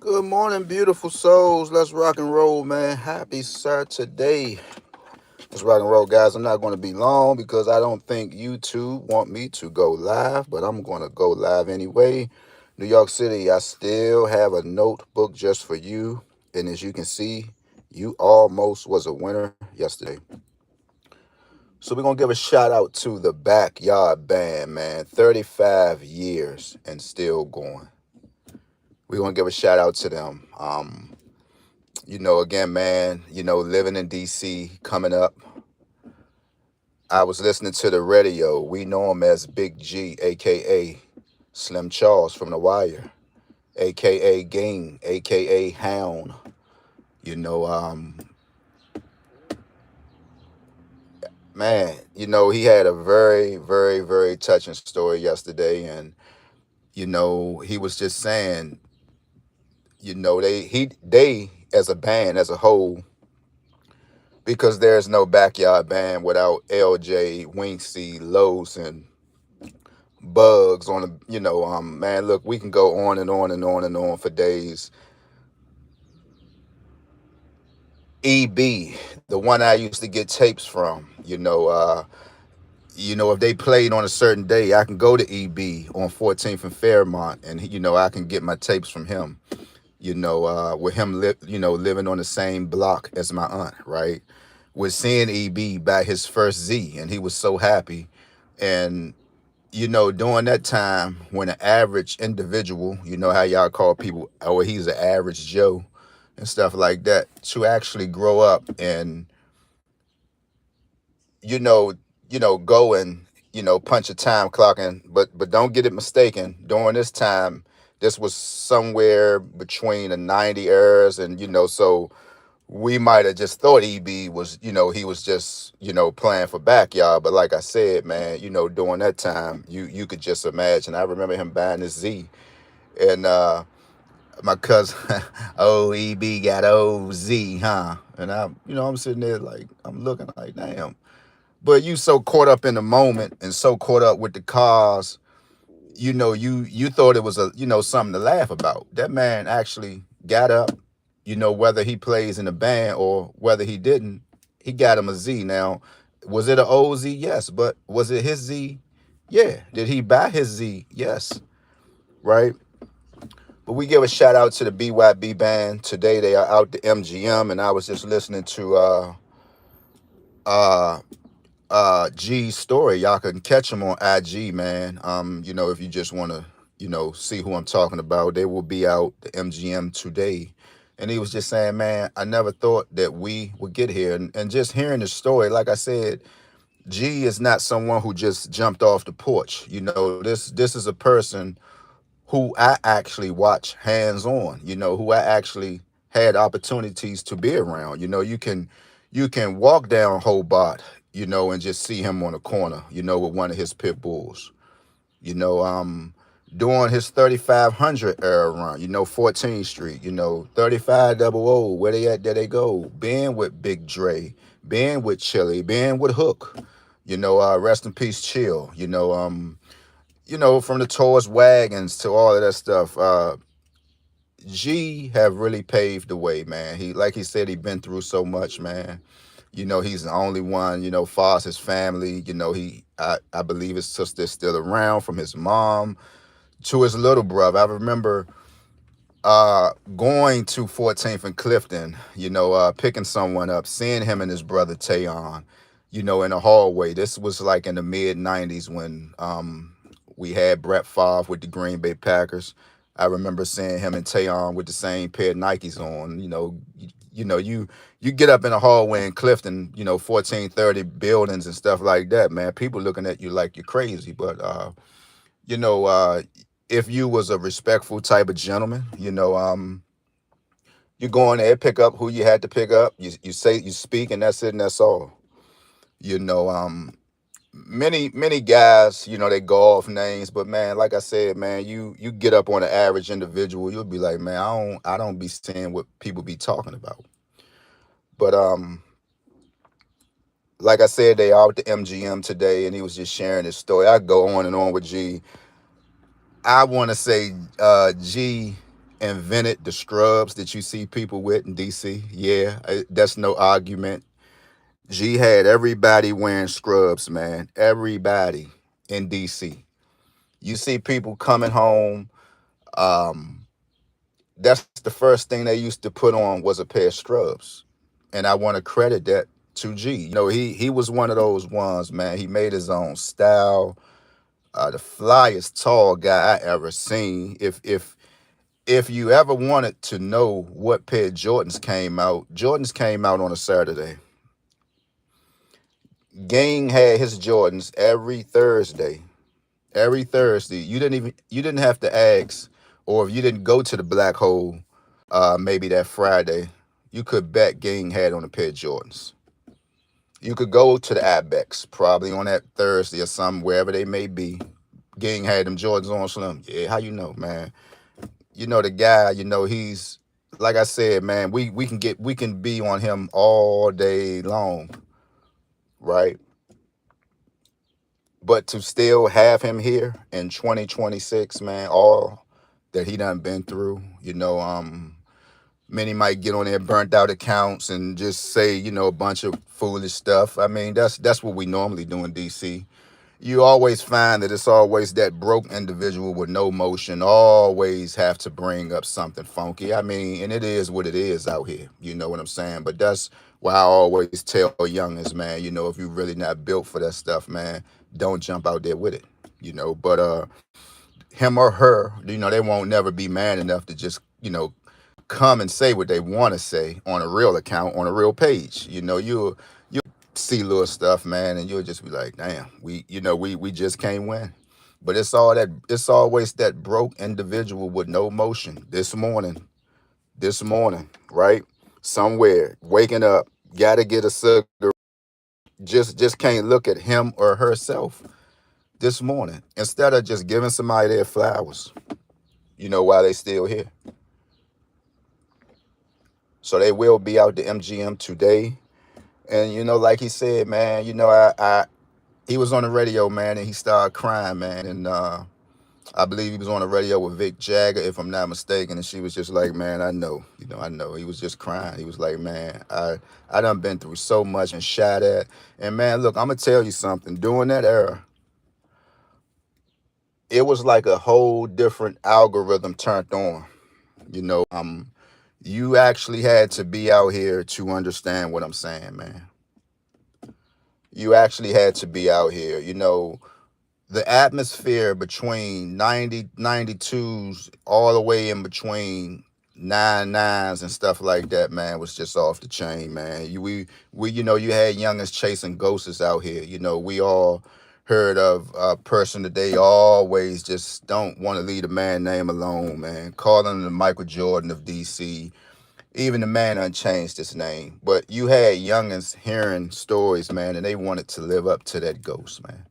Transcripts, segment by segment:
Good morning, beautiful souls. Let's rock and roll, man. Happy Saturday. Let's rock and roll, guys. I'm not going to be long because I don't think YouTube want me to go live, but I'm going to go live anyway. New York City, I still have a notebook just for you. And as you can see, you almost was a winner yesterday. So we're going to give a shout out to the Backyard Band, man. 35 years and still going. We're going to give a shout out to them. Again, man, living in DC coming up, I was listening to the radio. We know him as Big G, aka Slim Charles from The Wire, aka Gang, aka Hound. You know, um, he had a very, very, very touching story yesterday, and he was just saying, they as a band as a whole, because there's no Backyard Band without LJ, Winksy, Los, and Bugs on the, man, look, we can go on and on and on and on for days. EB, the one I used to get tapes from, if they played on a certain day, I can go to EB on 14th and Fairmont, and I can get my tapes from him. With him, living on the same block as my aunt, right? With seeing EB buy his first Z, and he was so happy, and during that time when an average individual, how y'all call people, oh, he's an average Joe and stuff like that, to actually grow up and, you know, go and, punch a time clock in, but don't get it mistaken. During this time, this was somewhere between the 90 eras and, so we might have just thought EB was, he was just, playing for Backyard. But like I said, man, during that time, you could just imagine. I remember him buying this Z, and my cousin, oh, EB got old Z, huh? And I'm sitting there like, I'm looking like, damn. But you so caught up in the moment and so caught up with the cars, you thought it was something to laugh about. That man actually got up, whether he plays in a band or whether he didn't, he got him a Z. Now, was it an old Z? Yes. But was it his Z? Yeah. Did he buy his Z? Yes. Right. But we give a shout out to the BYB band. Today they are out the MGM, and I was just listening to uh G's story. Y'all can catch him on IG, man. If you just want to, see who I'm talking about, they will be out the MGM today. And he was just saying, man, I never thought that we would get here. And just hearing the story, like I said, G is not someone who just jumped off the porch. This is a person who I actually watch hands on, who I actually had opportunities to be around. You can walk down Hobart, and just see him on a corner, with one of his pit bulls. You know, during his 3500 era run, 14th Street, 35 double O, where they at, there they go. Being with Big Dre, being with Chili, being with Hook, rest in peace, Chill, from the Taurus wagons to all of that stuff. G have really paved the way, man. Like he said, he been through so much, man. He's the only one, far as his family. I believe his sister's still around, from his mom to his little brother. I remember going to 14th and Clifton, picking someone up, seeing him and his brother Tayon, in the hallway. This was like in the mid 90s when we had Brett Favre with the Green Bay Packers. I remember seeing him and Tayon with the same pair of Nikes on. You get up in the hallway in Clifton, 1430 buildings and stuff like that, man. People looking at you like you're crazy. But you know, uh, if you was a respectful type of gentleman, you go in there, pick up who you had to pick up. You say you speak, and that's it, and that's all. You know, many guys, they go off names, but man, like I said, man, you get up on an average individual, you'll be like, man, I don't be seeing what people be talking about. But like I said, they out the MGM today, and he was just sharing his story. I go on and on with G. I want to say, G. invented the scrubs that you see people with in DC. Yeah, that's no argument. G had everybody wearing scrubs, man. Everybody in DC. You see people coming home. Um, that's the first thing they used to put on was a pair of scrubs, and I want to credit that to G. He was one of those ones, man. He made his own style. The flyest tall guy I ever seen. If you ever wanted to know what pair of Jordans came out on a Saturday. Gang had his Jordans every Thursday. Every Thursday. You didn't have to ask, or if you didn't go to the black hole, maybe that Friday, you could bet Gang had on a pair of Jordans. You could go to the Abex probably on that Thursday or something, wherever they may be. Gang had them Jordans on Slim. Yeah, how you know, man? The guy, he's like I said, man, we can be on him all day long, right? But to still have him here in 2026, man, all that he done been through, many might get on their burnt out accounts and just say, a bunch of foolish stuff. I mean, that's what we normally do in DC. You always find that it's always that broke individual with no motion, always have to bring up something funky. I mean, and it is what it is out here. You know what I'm saying? But that's why I always tell youngins, man, if you're really not built for that stuff, man, don't jump out there with it. But him or her, they won't never be man enough to just, come and say what they want to say on a real account, on a real page. You see little stuff, man, and you'll just be like, damn, we just can't win. But it's always that broke individual with no motion. This morning, right? Somewhere, waking up, gotta get a cigarette. Just can't look at him or herself this morning. Instead of just giving somebody their flowers, while they still here. So they will be out the MGM today. And like he said, man, he was on the radio, man, and he started crying, man. And I believe he was on the radio with Vic Jagger, if I'm not mistaken. And she was just like, man, I know. He was just crying. He was like, man, I done been through so much and shot at. And man, look, I'm gonna tell you something. During that era, it was like a whole different algorithm turned on. You actually had to be out here to understand what I'm saying, man. You actually had to be out here. The atmosphere between 90 92s all the way in between 99s and stuff like that, man, was just off the chain, man. You had youngins chasing ghosts out here. We all heard of a person that they always just don't want to leave the man name alone, man. Calling him the Michael Jordan of DC. Even the man unchanged his name. But you had youngins hearing stories, man, and they wanted to live up to that ghost, man.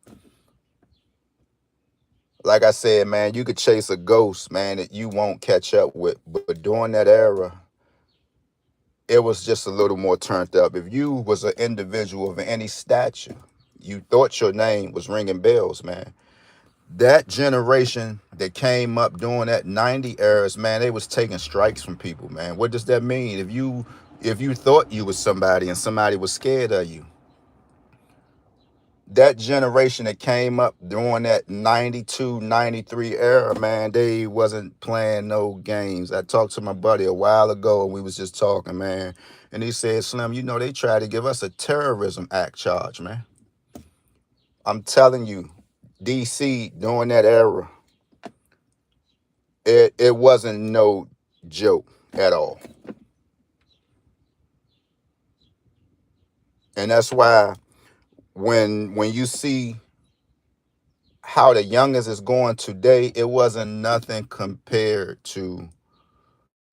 Like I said, man, you could chase a ghost, man, that you won't catch up with. But during that era, it was just a little more turned up. If you was an individual of any stature, you thought your name was ringing bells, man. That generation that came up during that 90 eras, man, they was taking strikes from people, man. What does that mean? If you thought you was somebody and somebody was scared of you, that generation that came up during that 92, 93 era, man, they wasn't playing no games. I talked to my buddy a while ago and we was just talking, man. And he said, Slim, they tried to give us a terrorism act charge, man. I'm telling you, DC during that era, it wasn't no joke at all. And that's why when you see how the youngest is going today, it wasn't nothing compared to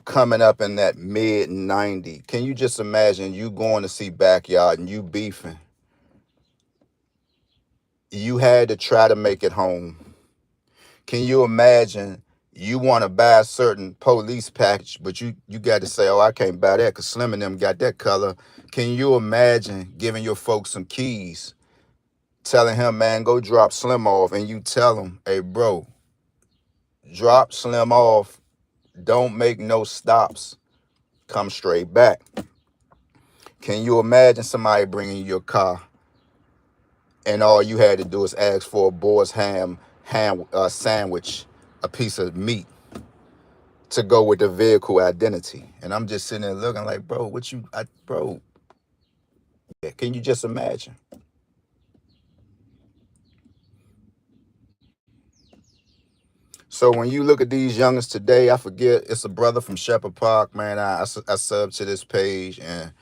coming up in that mid 90. Can you just imagine you going to see Backyard and you beefing? You had to try to make it home. Can you imagine you want to buy a certain police package, but you got to say, oh, I can't buy that because Slim and them got that color. Can you imagine giving your folks some keys, telling him, man, go drop Slim off, and you tell him, hey, bro, drop Slim off don't make no stops, come straight back. Can you imagine somebody bringing you your car and all you had to do is ask for a boar's ham sandwich, a piece of meat to go with the vehicle identity? And I'm just sitting there looking like, bro, bro, can you just imagine? So when you look at these youngins today, I forget, it's a brother from Shepherd Park, man. I sub to this page, and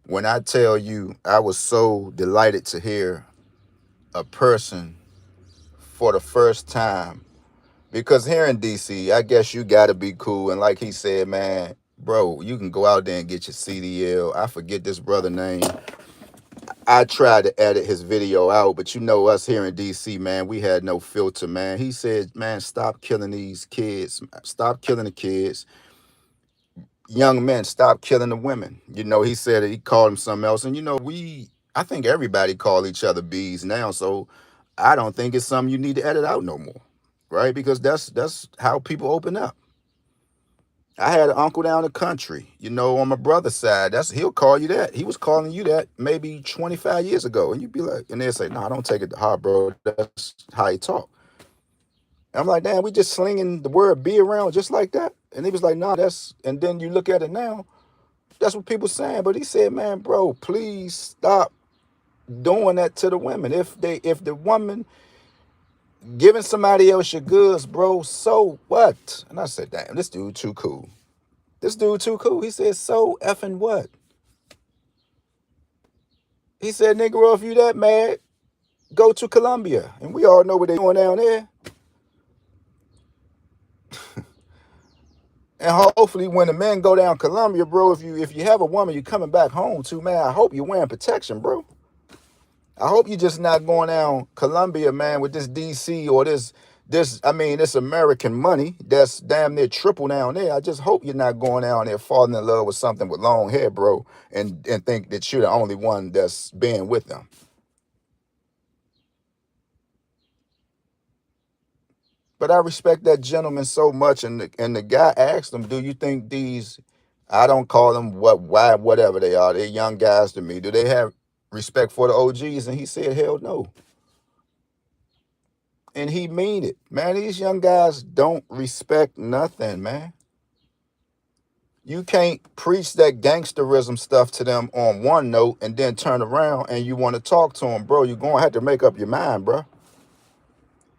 when I tell you, I was so delighted to hear a person for the first time, because here in DC, I guess you got to be cool. And like he said, man, bro, you can go out there and get your CDL. I forget this brother name. I tried to edit his video out, but you know us here in DC, man, we had no filter, man. He said, man, stop killing these kids. Stop killing the kids. Young men, stop killing the women. You know, he said it, he called him something else. And you know, I think everybody call each other bees now. So I don't think it's something you need to edit out no more. Right? Because that's how people open up. I had an uncle down the country, you know, on my brother's side. He'll call you that. He was calling you that maybe 25 years ago. And you'd be like, and they'll say, no, don't take it to heart, bro. That's how he talk. And I'm like, damn, we just slinging the word be around just like that. And he was like, nah, and then you look at it now, that's what people saying. But he said, man, bro, please stop doing that to the women. If the woman giving somebody else your goods, bro, so what? And I said, damn, this dude too cool. This dude too cool. He said, so effing what? He said, nigga, if you that mad, go to Colombia. And we all know what they doing down there. And hopefully when the men go down Colombia, bro, if you have a woman you're coming back home to, man, I hope you're wearing protection, bro. I hope you're just not going down Colombia, man, with this DC or this American money that's damn near triple down there. I just hope you're not going down there falling in love with something with long hair, bro, and think that you're the only one that's being with them. But I respect that gentleman so much, and the guy asked him, "Do you think these? I don't call them whatever they are. They're young guys to me. Do they have respect for the OGs?" And he said, "Hell no." And he mean it, man. These young guys don't respect nothing, man. You can't preach that gangsterism stuff to them on one note and then turn around and you want to talk to them, bro. You're gonna have to make up your mind, bro.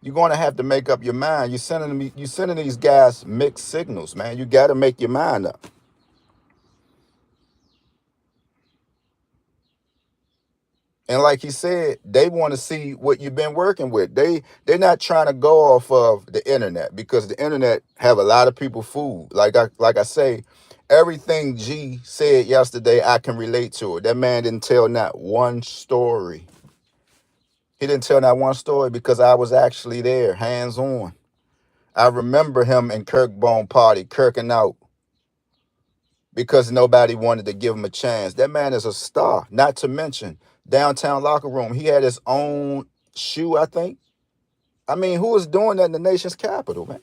You're going to have to make up your mind. You sending these guys mixed signals, man. You got to make your mind up. And like he said, they want to see what you've been working with. They're not trying to go off of the internet, because the internet have a lot of people fooled. Like I say, everything G said yesterday, I can relate to it. That man didn't tell not one story. He didn't tell not one story because I was actually there, hands on. I remember him in Kirkbone Party, kirking out because nobody wanted to give him a chance. That man is a star. Not to mention, downtown locker room, he had his own shoe, I think. I mean, who is doing that in the nation's capital, man?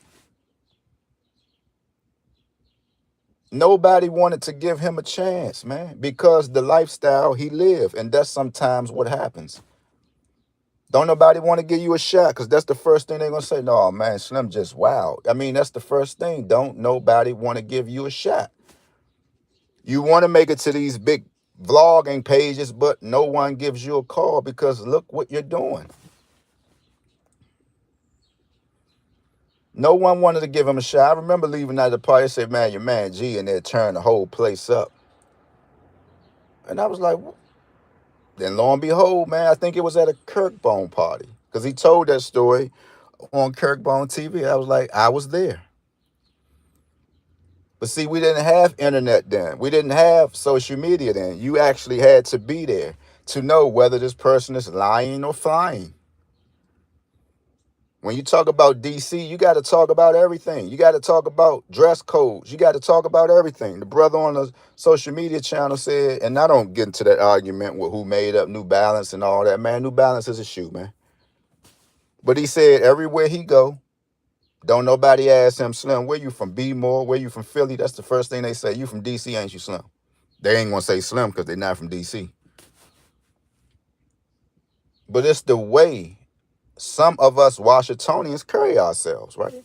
Nobody wanted to give him a chance, man, because the lifestyle he lived, and that's sometimes what happens. Don't nobody want to give you a shot, because that's the first thing they're going to say. No, man, Slim just wild. I mean, that's the first thing. Don't nobody want to give you a shot. You want to make it to these big vlogging pages, but no one gives you a call because look what you're doing. No one wanted to give him a shot. I remember leaving out of the party, I said, man, your man G in there turned the whole place up. And I was like, what? Then lo and behold, man, I think it was at a Kirkbone party, because he told that story on Kirkbone TV. I was like, I was there. But see, we didn't have internet then. We didn't have social media then. You actually had to be there to know whether this person is lying or flying. When you talk about DC, you got to talk about everything. You got to talk about dress codes. You got to talk about everything. The brother on the social media channel said, and I don't get into that argument with who made up New Balance and all that, man. New Balance is a shoe, man. But he said everywhere he go, Don't nobody ask him, Slim, where you from? B-More? Where you from? Philly? That's the first thing they say. You from DC, ain't you, Slim? They ain't gonna say Slim because they're not from DC. But it's the way some of us Washingtonians carry ourselves, right?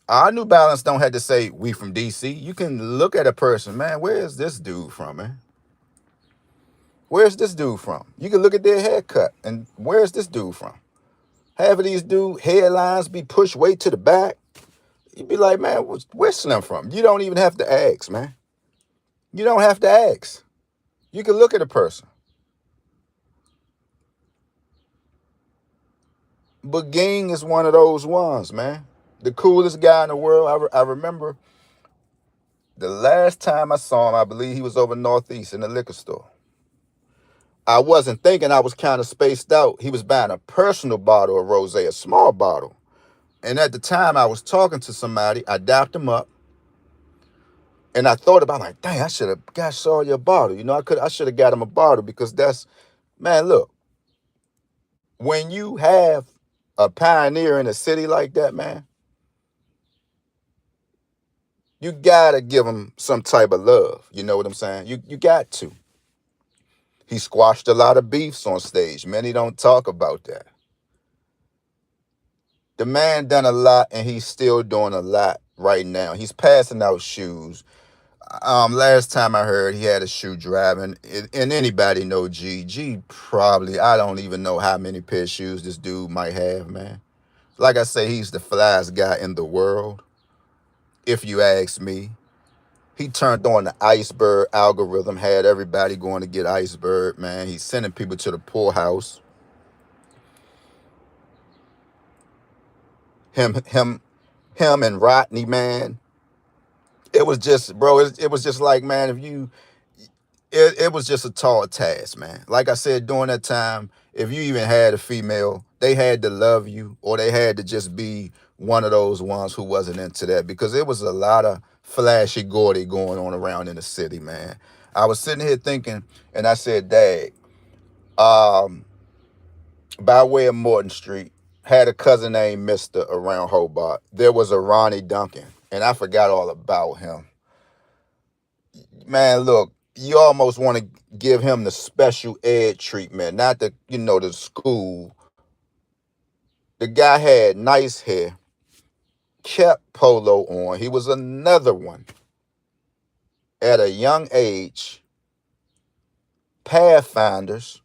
Our New Balance don't have to say we from DC. You can look at a person, man, where is this dude from, man? Where's this dude from? You can look at their haircut and where's this dude from? Half of these dude hairlines be pushed way to the back. You be like, man, where's Slim from? You don't even have to ask, man. You don't have to ask. You can look at a person. But Ging is one of those ones, man. The coolest guy in the world. I remember the last time I saw him, I believe he was over Northeast in the liquor store. I wasn't thinking, I was kind of spaced out. He was buying a personal bottle of rosé, a small bottle. And at the time I was talking to somebody, I dapped him up. And I thought about like, dang, I should have got Sawyer a bottle. I should have got him a bottle because man, look, when you have a pioneer in a city like that, man, you gotta give him some type of love. You know what I'm saying? You got to. He squashed a lot of beefs on stage. Many don't talk about that. The man done a lot and he's still doing a lot right now. He's passing out shoes. Last time I heard he had a shoe driving. And anybody know G probably, I don't even know how many pair of shoes this dude might have, man. Like I say, he's the flyest guy in the world, if you ask me. He turned on the iceberg algorithm, had everybody going to get iceberg, man. He's sending people to the poorhouse. Him and Rodney, man. It was just, bro, it was just like, man, it was just a tall task, man. Like I said, during that time, if you even had a female, they had to love you or they had to just be one of those ones who wasn't into that because it was a lot of flashy gordy going on around in the city, man. I was sitting here thinking, and I said, Dad, um, by way of Morton Street, had a cousin named Mister around Hobart. There was a Ronnie Duncan, and I forgot all about him. Man, look, you almost want to give him the special ed treatment, not the school. The guy had nice hair, kept polo on. He was another one at a young age, pathfinders.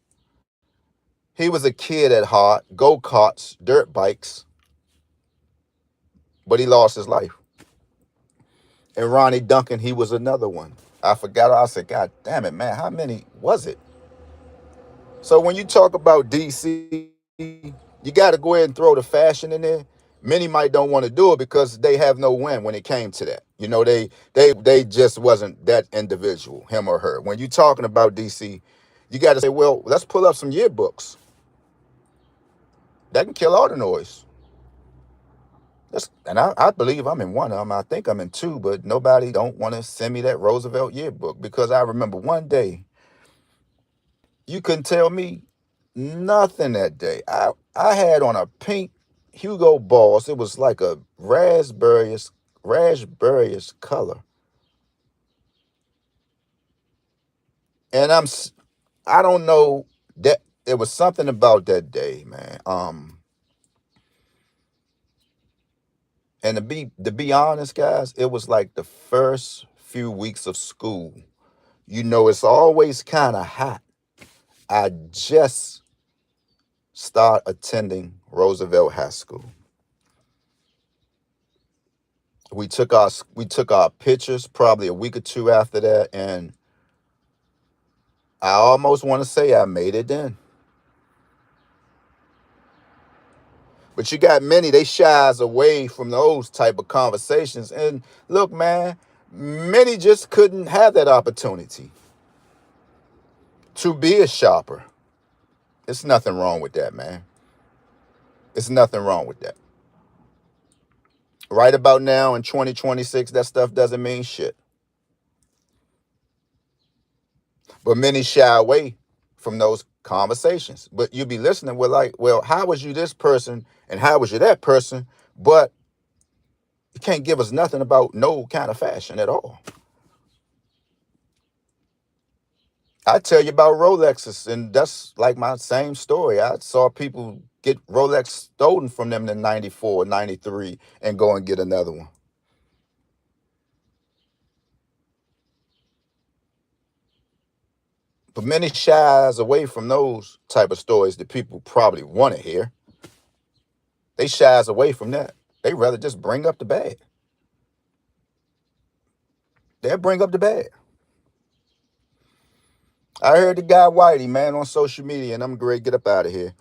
He was a kid at heart, go-karts, dirt bikes, but he lost his life. And Ronnie Duncan, he was another one. I forgot. I said, God damn it, man, how many was it? So when you talk about DC, you got to go ahead and throw the fashion in there. Many might don't want to do it because they have no win when it came to that. They just wasn't that individual, him or her. When you're talking about DC, you got to say, well, let's pull up some yearbooks. That can kill all the noise. And I believe I'm in one of them. I think I'm in two, but nobody don't want to send me that Roosevelt yearbook because I remember one day you couldn't tell me nothing that day. I had on a pink Hugo Boss. It was like a raspberries color, and I don't know that it was something about that day, man. And to be honest, guys, it was like the first few weeks of school. It's always kind of hot. I just start attending Roosevelt High School. We took our pictures probably a week or two after that, and I almost want to say I made it then. But you got many, they shies away from those type of conversations. And look, man, many just couldn't have that opportunity to be a shopper. It's nothing wrong with that, man. It's nothing wrong with that. Right about now in 2026, that stuff doesn't mean shit. But many shy away from those conversations. But you be listening, we're like, well, how was you this person and how was you that person? But You can't give us nothing about no kind of fashion at all. I tell you about Rolexes, and that's like my same story. I saw people get Rolex stolen from them in 94, 93, and go and get another one. But many shies away from those type of stories that people probably want to hear. They shies away from that. They rather just bring up the bad. They'll bring up the bad. I heard the guy Whitey, man, on social media, and I'm great, get up out of here.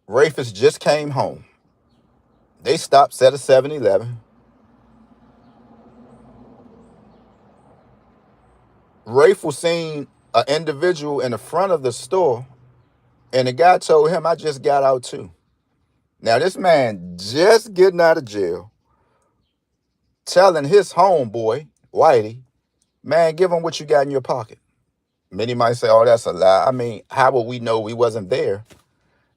Rafus just came home. They stopped at a 7-Eleven. Rafe was seen an individual in the front of the store, and the guy told him, I just got out too. Now, this man just getting out of jail, telling his homeboy, Whitey, man, give him what you got in your pocket. Many might say, oh, that's a lie. I mean, how would we know we wasn't there?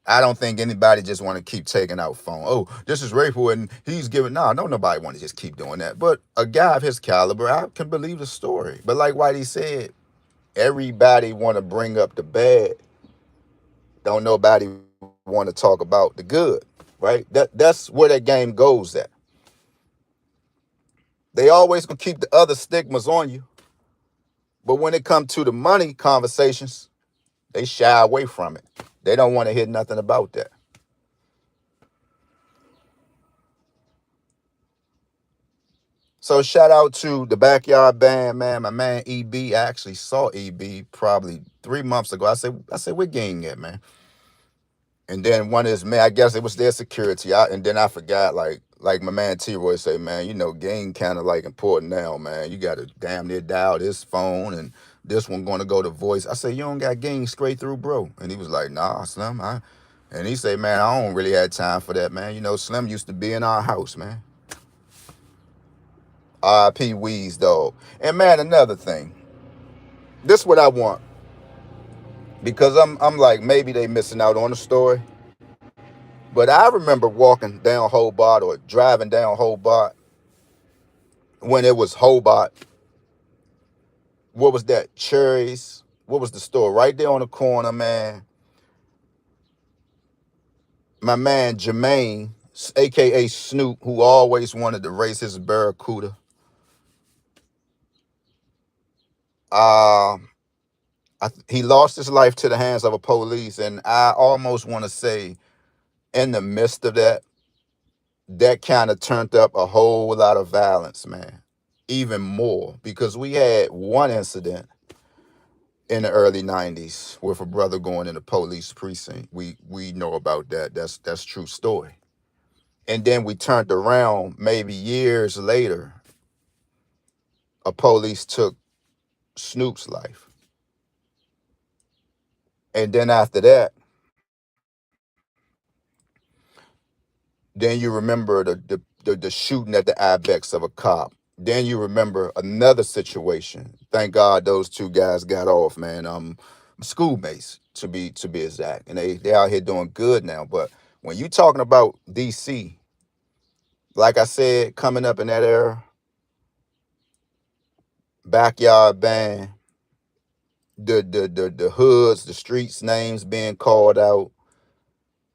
I don't think anybody just want to keep taking out phone. Oh, this is Rayful and he's giving. No, don't nobody want to just keep doing that. But a guy of his caliber, I can believe the story. But like Whitey said, everybody want to bring up the bad. Don't nobody want to talk about the good, right? That's where that game goes at. They always gonna keep the other stigmas on you. But when it comes to the money conversations, they shy away from it. They don't want to hear nothing about that. So shout out to the Backyard Band, man. My man EB. I actually saw EB probably 3 months ago. I said, where gang at, man? And then one of his man, I guess it was their security. And then I forgot, like my man T Roy say, man, gang kind of like important now, man. You gotta damn near dial this phone and this one gonna go to voice. I said, you don't got gang straight through, bro. And he was like, nah, Slim. And he said, man, I don't really have time for that, man. Slim used to be in our house, man. R.I.P. Weeze, dog. And man, another thing. This is what I want. Because I'm like, maybe they missing out on the story. But I remember walking down Hobart or driving down Hobart when it was Hobart. What was that? Cherries. What was the store? Right there on the corner, man. My man Jermaine, a.k.a. Snoop, who always wanted to race his Barracuda. He lost his life to the hands of a police, and I almost want to say, in the midst of that kind of turned up a whole lot of violence, man. Even more, because we had one incident in the early 90s with a brother going in a police precinct. We know about that. That's true story. And then we turned around maybe years later, a police took Snoop's life. And then after that, then you remember the shooting at the ibex of a cop. Then you remember another situation. Thank God those two guys got off, man. Schoolmates to be exact, and they out here doing good now. But when you talking about DC, like I said, coming up in that era, Backyard Band, the hoods, the streets names being called out,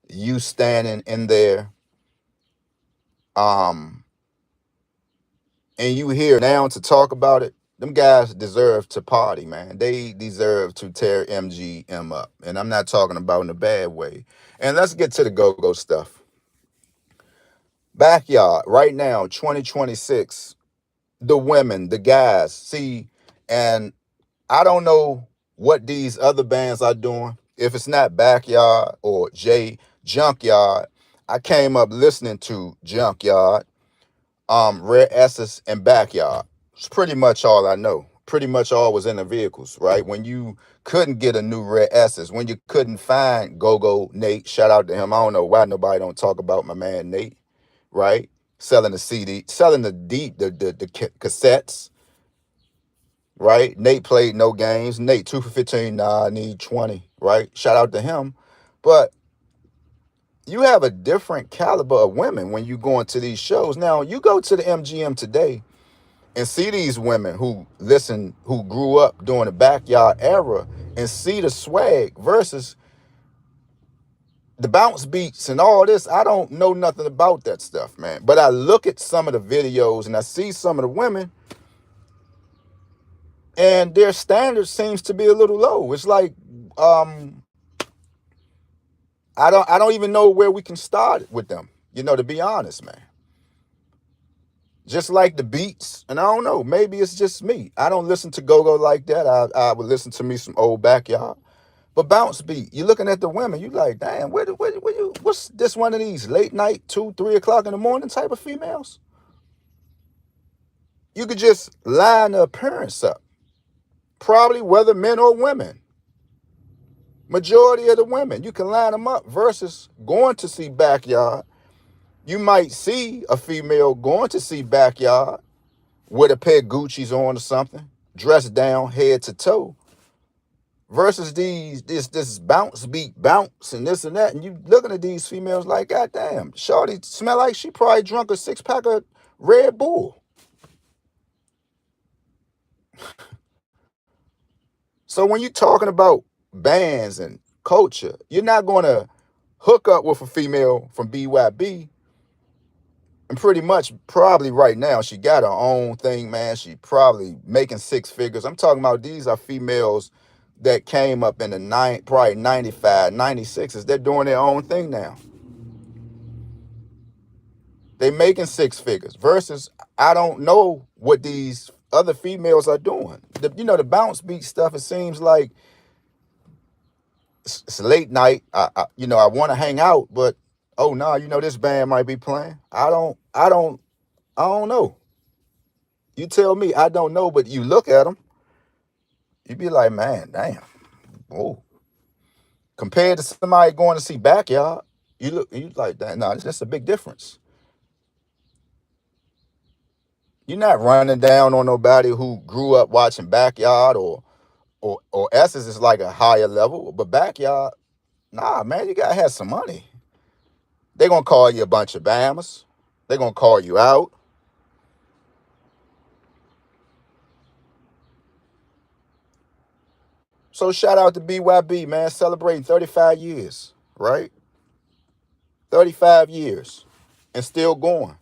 you standing in there, um, and you here now to talk about it. Them guys deserve to party, man. They deserve to tear MGM up. And I'm not talking about in a bad way. And let's get to the go-go stuff. Backyard, right now, 2026, the women, the guys, see, and I don't know what these other bands are doing. If it's not Backyard or Junkyard, I came up listening to Junkyard, Rare Essence, and Backyard. It's pretty much all I know. Pretty much all was in the vehicles, right? When you couldn't get a new Rare Essence, when you couldn't find Go-Go Nate, shout out to him. I don't know why nobody don't talk about my man Nate, right? Selling the CD, selling the cassettes, right? Nate played no games. Nate 2 for 15. Nah, I need 20, right? Shout out to him. But You have a different caliber of women when you go into these shows. Now, you go to the MGM today and see these women who grew up during the backyard era, and see the swag versus the bounce beats and all this. I don't know nothing about that stuff, man. But I look at some of the videos and I see some of the women, and their standard seems to be a little low. It's like, um, I don't even know where we can start with them. To be honest, man. Just like the beats, and I don't know, maybe it's just me. I don't listen to go-go like that. I would listen to me some old backyard. But bounce beat, you're looking at the women, you like, damn, what's this one of these late night, 2, 3 o'clock in the morning type of females? You could just line the appearance up. Probably whether men or women. Majority of the women, you can line them up versus going to see backyard. You might see a female going to see backyard with a pair of Gucci's on or something, dressed down head to toe, versus this bounce beat bounce and this and that, and you looking at these females like, God damn, shorty smell like she probably drunk a 6-pack of Red Bull. So when you're talking about bands and culture, you're not going to hook up with a female from BYB. And pretty much, probably right now, she got her own thing, man. She probably making 6 figures. I'm talking about these are females that came up in the probably 95, 96s. They're doing their own thing now. They making 6 figures versus I don't know what these other females are doing. The bounce beat stuff, it seems like it's late night. I want to hang out, but oh no, this band might be playing. I don't know. You tell me, I don't know, but you look at them, you be like, man, damn. Whoa. Compared to somebody going to see backyard, you like that. No, that's a big difference. You're not running down on nobody who grew up watching backyard or Essence is like a higher level, but backyard, nah, man, you gotta have some money. They're gonna call you a bunch of bammers. They're gonna call you out. So shout out to BYB, man, celebrating 35 years, right? 35 years and still going.